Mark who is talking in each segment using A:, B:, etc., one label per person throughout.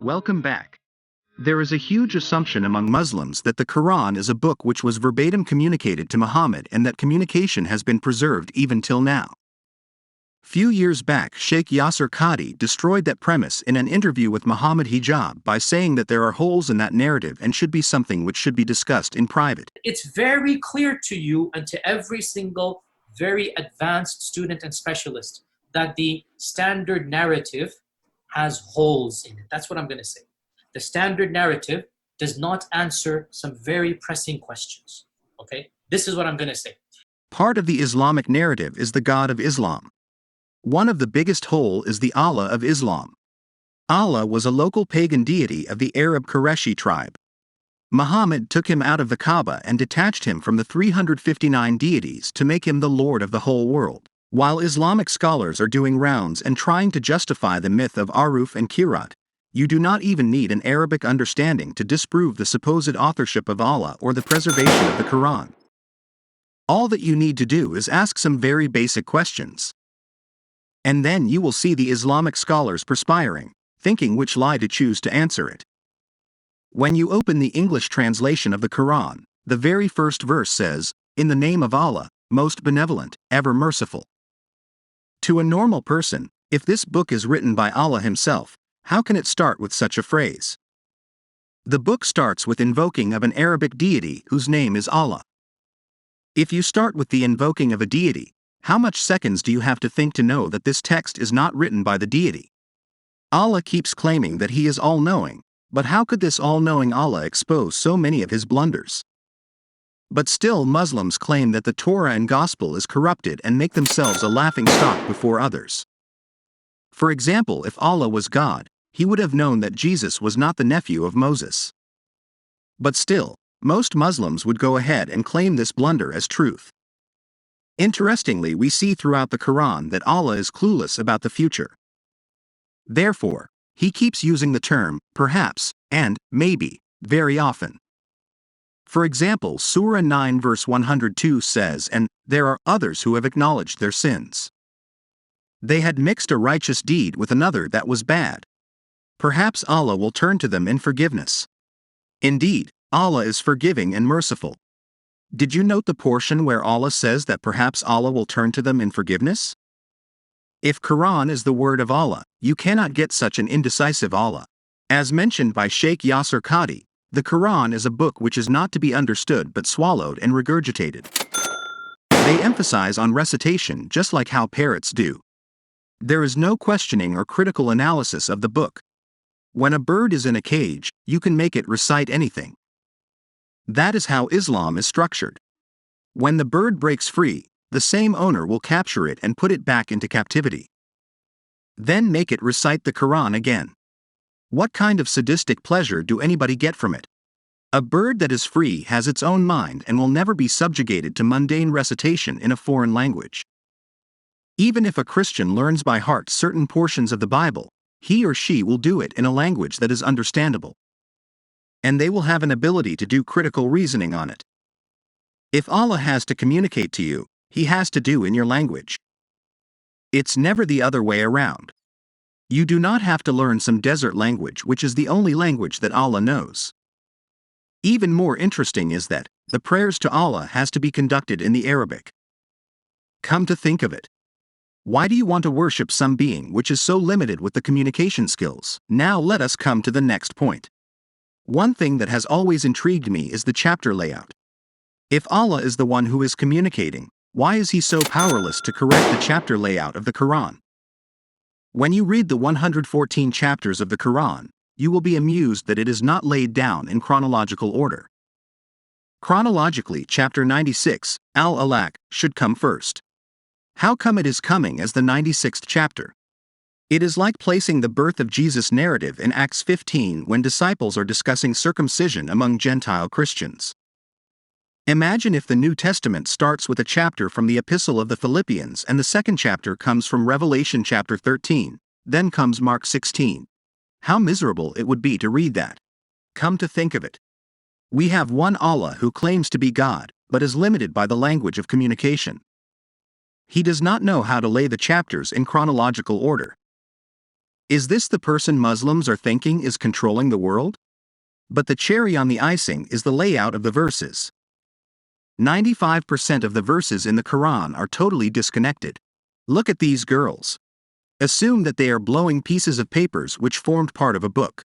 A: Welcome back. There is a huge assumption among Muslims that the Quran is a book which was verbatim communicated to Muhammad and that communication has been preserved even till now. Few years back, Sheikh Yasser Qadi destroyed that premise in an interview with Muhammad Hijab by saying that there are holes in that narrative and should be something which should be discussed in private.
B: It's very clear to you and to every single very advanced student and specialist that the standard narrative has holes in it. That's what I'm going to say. The standard narrative does not answer some very pressing questions. Okay? This is what I'm going to say.
A: Part of the Islamic narrative is the God of Islam. One of the biggest hole is the Allah of Islam. Allah was a local pagan deity of the Arab Qurayshi tribe. Muhammad took him out of the Kaaba and detached him from the 359 deities to make him the Lord of the whole world. While Islamic scholars are doing rounds and trying to justify the myth of Aruf and Kirat, you do not even need an Arabic understanding to disprove the supposed authorship of Allah or the preservation of the Quran. All that you need to do is ask some very basic questions. And then you will see the Islamic scholars perspiring, thinking which lie to choose to answer it. When you open the English translation of the Quran, the very first verse says, "In the name of Allah, most benevolent, ever merciful." To a normal person, if this book is written by Allah himself, how can it start with such a phrase? The book starts with invoking of an Arabic deity whose name is Allah. If you start with the invoking of a deity, how much seconds do you have to think to know that this text is not written by the deity? Allah keeps claiming that he is all-knowing, but how could this all-knowing Allah expose so many of his blunders? But still Muslims claim that the Torah and Gospel is corrupted and make themselves a laughingstock before others. For example, if Allah was God, he would have known that Jesus was not the nephew of Moses. But still, most Muslims would go ahead and claim this blunder as truth. Interestingly, we see throughout the Quran that Allah is clueless about the future. Therefore, he keeps using the term, perhaps, and maybe, very often. For example, Surah 9 verse 102 says, "And there are others who have acknowledged their sins. They had mixed a righteous deed with another that was bad. Perhaps Allah will turn to them in forgiveness. Indeed, Allah is forgiving and merciful." Did you note the portion where Allah says that perhaps Allah will turn to them in forgiveness? If Quran is the word of Allah, you cannot get such an indecisive Allah. As mentioned by Sheikh Yasser Qadi, the Quran is a book which is not to be understood but swallowed and regurgitated. They emphasize on recitation just like how parrots do. There is no questioning or critical analysis of the book. When a bird is in a cage, you can make it recite anything. That is how Islam is structured. When the bird breaks free, the same owner will capture it and put it back into captivity. Then make it recite the Quran again. What kind of sadistic pleasure do anybody get from it? A bird that is free has its own mind and will never be subjugated to mundane recitation in a foreign language. Even if a Christian learns by heart certain portions of the Bible, he or she will do it in a language that is understandable. And they will have an ability to do critical reasoning on it. If Allah has to communicate to you, he has to do in your language. It's never the other way around. You do not have to learn some desert language which is the only language that Allah knows. Even more interesting is that the prayers to Allah has to be conducted in the Arabic. Come to think of it. Why do you want to worship some being which is so limited with the communication skills? Now let us come to the next point. One thing that has always intrigued me is the chapter layout. If Allah is the one who is communicating, why is he so powerless to correct the chapter layout of the Quran? When you read the 114 chapters of the Quran, you will be amused that it is not laid down in chronological order. Chronologically, chapter 96, Al-Alaq, should come first. How come it is coming as the 96th chapter? It is like placing the birth of Jesus narrative in Acts 15 when disciples are discussing circumcision among Gentile Christians. Imagine if the New Testament starts with a chapter from the Epistle of the Philippians and the second chapter comes from Revelation chapter 13, then comes Mark 16. How miserable it would be to read that. Come to think of it. We have one Allah who claims to be God, but is limited by the language of communication. He does not know how to lay the chapters in chronological order. Is this the person Muslims are thinking is controlling the world? But the cherry on the icing is the layout of the verses. 95% of the verses in the Quran are totally disconnected. Look at these girls. Assume that they are blowing pieces of papers which formed part of a book.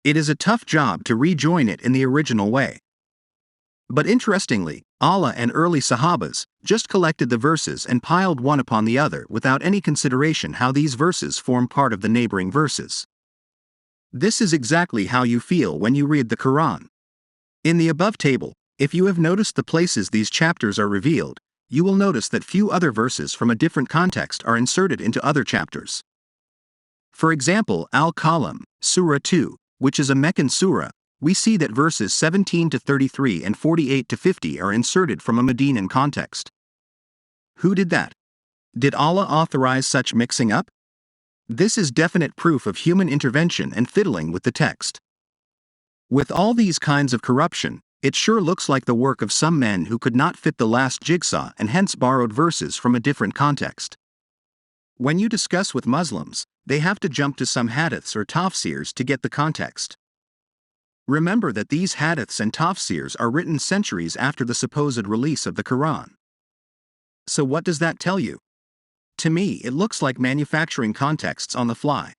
A: It is a tough job to rejoin it in the original way. But interestingly, Allah and early Sahabas just collected the verses and piled one upon the other without any consideration how these verses form part of the neighboring verses. This is exactly how you feel when you read the Quran. In the above table, if you have noticed the places these chapters are revealed, you will notice that few other verses from a different context are inserted into other chapters. For example, Al-Qalam, Surah 2, which is a Meccan surah, we see that verses 17 to 33 and 48 to 50 are inserted from a Medinan context. Who did that? Did Allah authorize such mixing up? This is definite proof of human intervention and fiddling with the text. With all these kinds of corruption, it sure looks like the work of some men who could not fit the last jigsaw and hence borrowed verses from a different context. When you discuss with Muslims, they have to jump to some hadiths or tafsirs to get the context. Remember that these hadiths and tafsirs are written centuries after the supposed release of the Quran. So what does that tell you? To me, it looks like manufacturing contexts on the fly.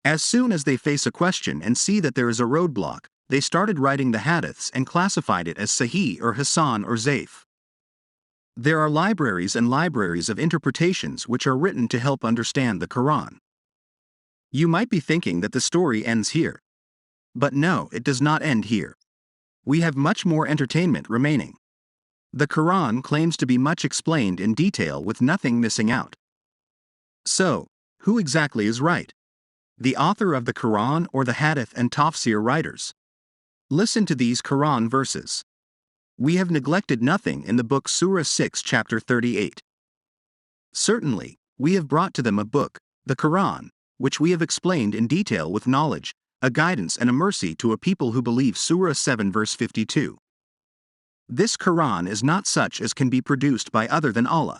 A: As soon as they face a question and see that there is a roadblock, they started writing the hadiths and classified it as Sahih or Hasan or Zaif. There are libraries and libraries of interpretations which are written to help understand the Quran. You might be thinking that the story ends here. But no, it does not end here. We have much more entertainment remaining. The Quran claims to be much explained in detail with nothing missing out. So, who exactly is right? The author of the Quran or the hadith and tafsir writers? Listen to these Quran verses. We have neglected nothing in the book Surah 6 chapter 38. Certainly, we have brought to them a book, the Quran, which we have explained in detail with knowledge, a guidance and a mercy to a people who believe. Surah 7 verse 52. This Quran is not such as can be produced by other than Allah.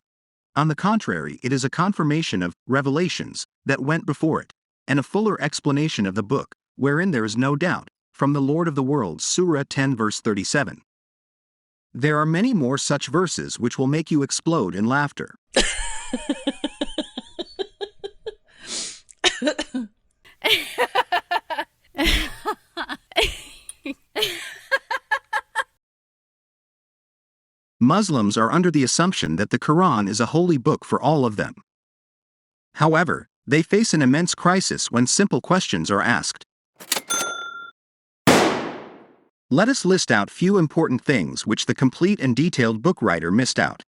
A: On the contrary, it is a confirmation of revelations that went before it, and a fuller explanation of the book, wherein there is no doubt, from the Lord of the worlds. Surah 10 verse 37. There are many more such verses which will make you explode in laughter. Muslims are under the assumption that the Quran is a holy book for all of them. However, they face an immense crisis when simple questions are asked. Let us list out few important things which the complete and detailed book writer missed out.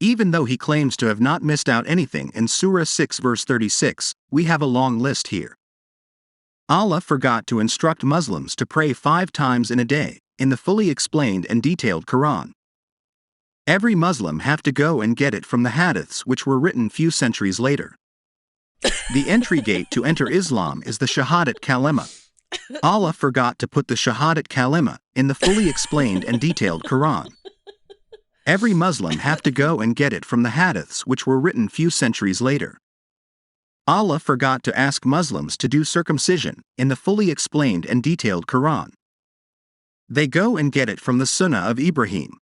A: Even though he claims to have not missed out anything in Surah 6 verse 36, we have a long list here. Allah forgot to instruct Muslims to pray 5 times in a day, in the fully explained and detailed Quran. Every Muslim have to go and get it from the hadiths which were written few centuries later. The entry gate to enter Islam is the Shahadat Kalima. Allah forgot to put the Shahadat Kalima in the fully explained and detailed Quran. Every Muslim have to go and get it from the hadiths which were written few centuries later. Allah forgot to ask Muslims to do circumcision in the fully explained and detailed Quran. They go and get it from the Sunnah of Ibrahim.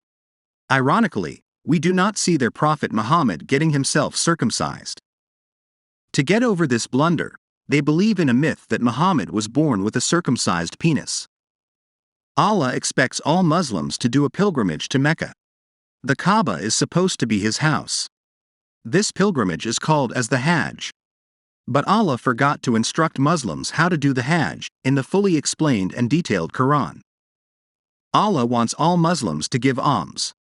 A: Ironically, we do not see their prophet Muhammad getting himself circumcised. To get over this blunder, they believe in a myth that Muhammad was born with a circumcised penis. Allah expects all Muslims to do a pilgrimage to Mecca. The Kaaba is supposed to be his house. This pilgrimage is called as the Hajj. But Allah forgot to instruct Muslims how to do the Hajj in the fully explained and detailed Quran. Allah wants all Muslims to give alms.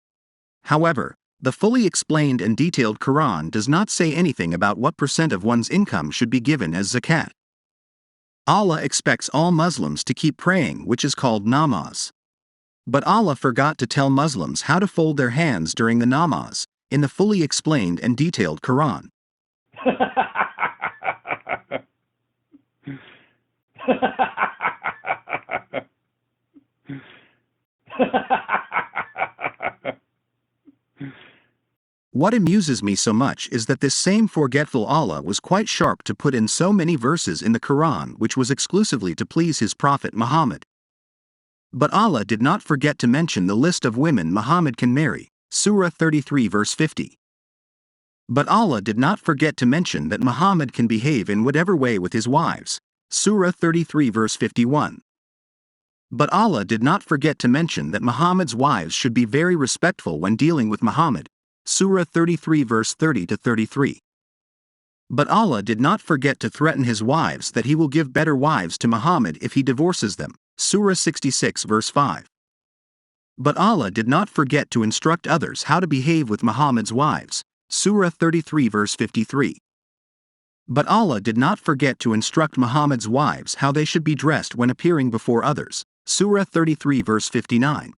A: However, the fully explained and detailed Quran does not say anything about what % of one's income should be given as zakat. Allah expects all Muslims to keep praying, which is called namaz. But Allah forgot to tell Muslims how to fold their hands during the namaz, in the fully explained and detailed Quran. What amuses me so much is that this same forgetful Allah was quite sharp to put in so many verses in the Quran which was exclusively to please his prophet Muhammad. But Allah did not forget to mention the list of women Muhammad can marry, Surah 33 verse 50. But Allah did not forget to mention that Muhammad can behave in whatever way with his wives, Surah 33 verse 51. But Allah did not forget to mention that Muhammad's wives should be very respectful when dealing with Muhammad, Surah 33 verse 30 to 33. But Allah did not forget to threaten his wives that he will give better wives to Muhammad if he divorces them, Surah 66 verse 5. But Allah did not forget to instruct others how to behave with Muhammad's wives, Surah 33 verse 53. But Allah did not forget to instruct Muhammad's wives how they should be dressed when appearing before others, Surah 33 verse 59.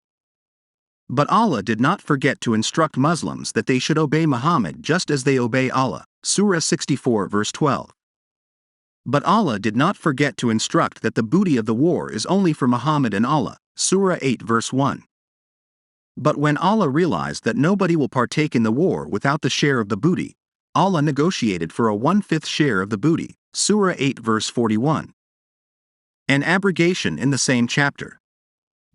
A: But Allah did not forget to instruct Muslims that they should obey Muhammad just as they obey Allah, Surah 64 verse 12. But Allah did not forget to instruct that the booty of the war is only for Muhammad and Allah, Surah 8 verse 1. But when Allah realized that nobody will partake in the war without the share of the booty, Allah negotiated for a 1/5 share of the booty, Surah 8 verse 41. An abrogation in the same chapter.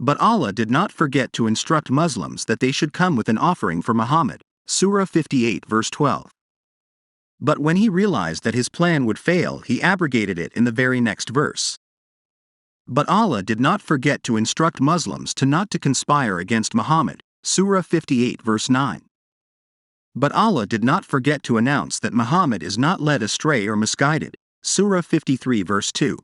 A: But Allah did not forget to instruct Muslims that they should come with an offering for Muhammad, Surah 58 verse 12. But when he realized that his plan would fail, he abrogated it in the very next verse. But Allah did not forget to instruct Muslims to not to conspire against Muhammad, Surah 58 verse 9. But Allah did not forget to announce that Muhammad is not led astray or misguided, Surah 53 verse 2.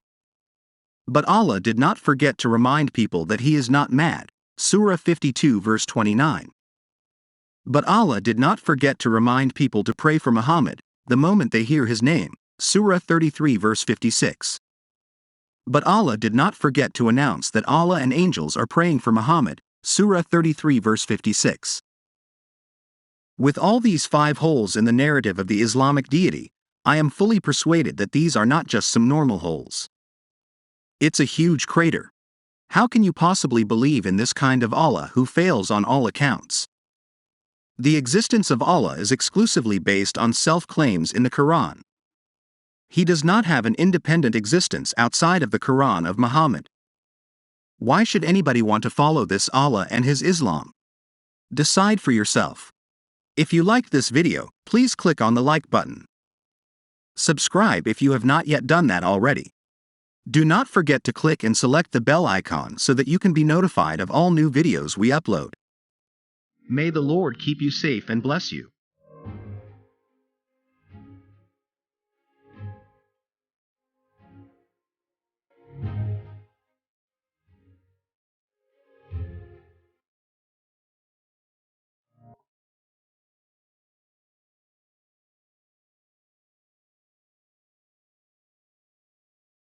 A: But Allah did not forget to remind people that he is not mad, Surah 52 verse 29. But Allah did not forget to remind people to pray for Muhammad the moment they hear his name, Surah 33 verse 56. But Allah did not forget to announce that Allah and angels are praying for Muhammad, Surah 33 verse 56. With all these 5 holes in the narrative of the Islamic deity, I am fully persuaded that these are not just some normal holes. It's a huge crater. How can you possibly believe in this kind of Allah who fails on all accounts? The existence of Allah is exclusively based on self-claims in the Quran. He does not have an independent existence outside of the Quran of Muhammad. Why should anybody want to follow this Allah and his Islam? Decide for yourself. If you liked this video, please click on the like button. Subscribe if you have not yet done that already. Do not forget to click and select the bell icon so that you can be notified of all new videos we upload. May the Lord keep you safe and bless you.